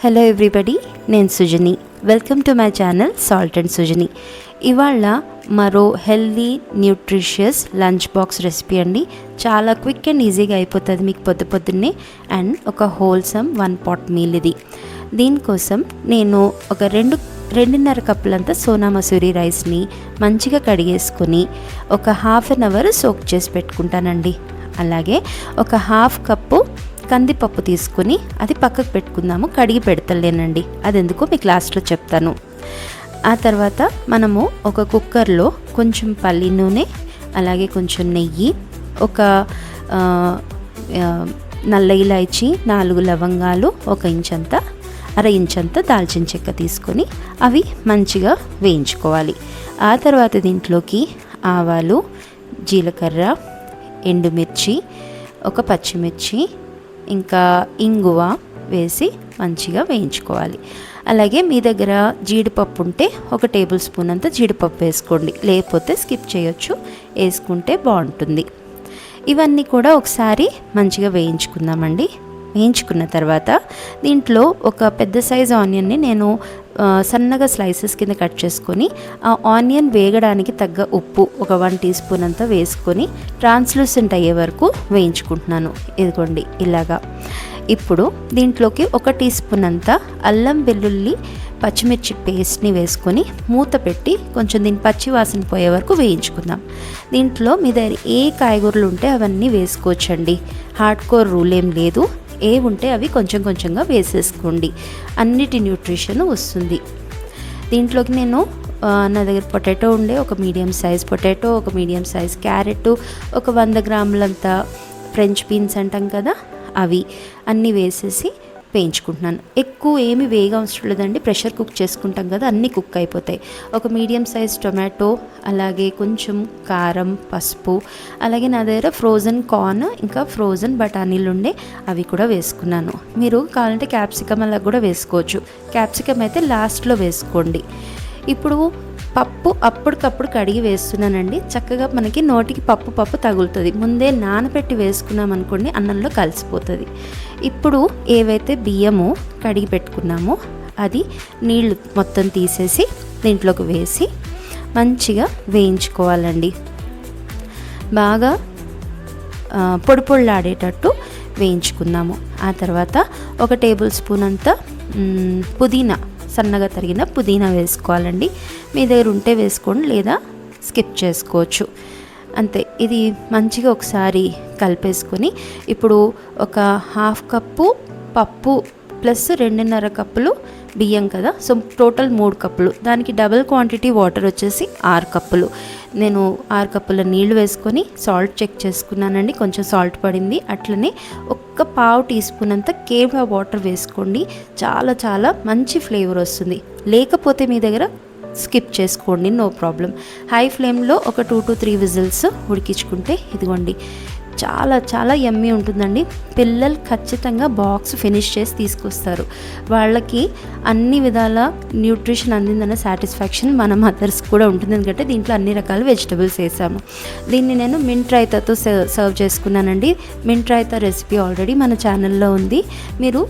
Hello everybody, నేను Sujani. Welcome to my channel salt and Sujani. ఇవాళ మరో healthy nutritious lunch box recipe అండి. చాలా క్విక్ అండ్ ఈజీగా అయిపోతుంది మీకు పొద్దున్నే. అండ్ ఒక హోల్సమ్ 1 pot మీల్ ఇది. దీనికోసం నేను ఒక 2.5 కప్పులంతా సోనా మసూరి రైస్ని మంచిగా కడిగేసుకొని ఒక 1/2 hour సోక్ చేసి పెట్టుకుంటానండి. అలాగే ఒక 1/2 కప్పు కందిపప్పు తీసుకొని అది పక్కకు పెట్టుకుందాము. కడిగి పెడతలేనండి, అది ఎందుకో మీకు లాస్ట్లో చెప్తాను. ఆ తర్వాత మనము ఒక కుక్కర్లో కొంచెం పల్లి నూనె, అలాగే కొంచెం నెయ్యి, ఒక నల్ల ఇలాచి, 4 లవంగాలు, 1 ఇంచంతా 1/2 ఇంచంతా దాల్చిన చెక్క తీసుకొని అవి మంచిగా వేయించుకోవాలి. ఆ తర్వాత దీంట్లోకి ఆవాలు, జీలకర్ర, ఎండుమిర్చి, ఒక పచ్చిమిర్చి, ఇంకా ఇంగువ వేసి మంచిగా వేయించుకోవాలి. అలాగే మీ దగ్గర జీడిపప్పు ఉంటే 1 టేబుల్ స్పూన్ అంతా జీడిపప్పు వేసుకోండి, లేకపోతే స్కిప్ చేయొచ్చు, వేసుకుంటే బాగుంటుంది. ఇవన్నీ కూడా ఒకసారి మంచిగా వేయించుకుందామండి. వేయించుకున్న తర్వాత దీంట్లో ఒక పెద్ద సైజు ఆనియన్ని నేను సన్నగా స్లైసెస్ కింద కట్ చేసుకొని ఆ ఆనియన్ వేగడానికి తగ్గ ఉప్పు ఒక 1 టీ స్పూన్ అంతా వేసుకొని ట్రాన్స్లూసెంట్ అయ్యే వరకు వేయించుకుంటున్నాను. ఇదిగోండి ఇలాగా. ఇప్పుడు దీంట్లోకి 1 టీ స్పూన్ అంతా అల్లం వెల్లుల్లి పచ్చిమిర్చి పేస్ట్ని వేసుకొని మూత పెట్టి కొంచెం దీని పచ్చి వాసన పోయే వరకు వేయించుకుందాం. దీంట్లో మీ దగ్గర ఏ కాయగూరలు ఉంటే అవన్నీ వేసుకోవచ్చండి. హార్డ్ కోర్ రూల్ ఏం లేదు, ఏ ఉంటే అవి కొంచెం కొంచెంగా వేసేసుకోండి, అన్నిటి న్యూట్రిషన్ వస్తుంది. దీంట్లోకి నేను నా దగ్గర పొటాటో ఉండే ఒక మీడియం సైజ్ పొటాటో, ఒక మీడియం సైజ్ క్యారెట్, ఒక 100 గ్రాములంత ఫ్రెంచ్ బీన్స్ అంటాం కదా, అవి అన్నీ వేసేసి వేయించుకుంటున్నాను. ఎక్కువ ఏమి వేగా అవసరం లేదండి, ప్రెషర్ కుక్ చేసుకుంటాం కదా, అన్నీ కుక్ అయిపోతాయి. ఒక మీడియం సైజ్ టొమాటో, అలాగే కొంచెం కారం, పసుపు, అలాగే నా దగ్గర ఫ్రోజన్ కార్న్ ఇంకా ఫ్రోజన్ బఠానీలు ఉండే అవి కూడా వేసుకున్నాను. మీరు కావాలంటే క్యాప్సికమ్ అలా కూడా వేసుకోవచ్చు. క్యాప్సికమ్ అయితే లాస్ట్లో వేసుకోండి. ఇప్పుడు పప్పు అప్పటికప్పుడు కడిగి వేస్తున్నానండి. చక్కగా మనకి నోటికి పప్పు తగులుతుంది. ముందే నానబెట్టి వేసుకున్నాం అనుకోండి, అన్నంలో కలిసిపోతుంది. ఇప్పుడు ఏవైతే బియ్యము కడిగి పెట్టుకున్నామో అది నీళ్లు మొత్తం తీసేసి దీంట్లోకి వేసి మంచిగా వేయించుకోవాలండి. బాగా పొడిలాడేటట్టు వేయించుకుందాము. ఆ తర్వాత 1 టేబుల్ స్పూన్ అంతా పుదీనా, సన్నగా తరిగిన పుదీనా వేసుకోవాలండి. మీ దగ్గర ఉంటే వేసుకోండి, లేదా స్కిప్ చేసుకోవచ్చు. అంతే. ఇది మంచిగా ఒకసారి కలిపేసుకొని ఇప్పుడు ఒక 1/2 కప్పు పప్పు ప్లస్ 2.5 కప్పులు బియ్యం కదా, సో టోటల్ 3 కప్పులు. దానికి డబుల్ క్వాంటిటీ వాటర్ వచ్చేసి 6 కప్పులు. నేను 6 కప్పుల నీళ్లు వేసుకొని సాల్ట్ చెక్ చేసుకున్నానండి, కొంచెం సాల్ట్ పడింది. అట్లనే 1/4 టీ స్పూన్ అంతా కేవా వాటర్ వేసుకోండి, చాలా చాలా మంచి ఫ్లేవర్ వస్తుంది. లేకపోతే మీ దగ్గర స్కిప్ చేసుకోండి, నో ప్రాబ్లం. హై ఫ్లేమ్లో ఒక 2 to 3 విజిల్స్ ఉడికించుకుంటే ఇదిగోండి చాలా చాలా యమ్మీ ఉంటుందండి. పిల్లలు ఖచ్చితంగా బాక్స్ ఫినిష్ చేసి తీసుకొస్తారు. వాళ్ళకి అన్ని విధాల న్యూట్రిషన్ అందిందన్న సాటిస్ఫాక్షన్ మన మదర్స్ కూడా ఉంటుంది, ఎందుకంటే దీంట్లో అన్ని రకాల వెజిటబుల్స్ వేసాము. దీన్ని నేను మింట్ రైతాతో సర్వ్ చేసుకున్నానండి. మింట్ రైతా రెసిపీ ఆల్రెడీ మన ఛానల్లో ఉంది, మీరు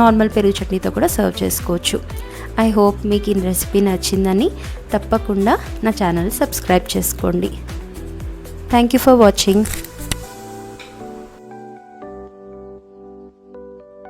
నార్మల్ పెరుగు చట్నీతో కూడా సర్వ్ చేసుకోవచ్చు. ఐ హోప్ మీకు ఈ రెసిపీ నచ్చిందని. తప్పకుండా నా ఛానల్ సబ్స్క్రైబ్ చేసుకోండి. Thank you for watching.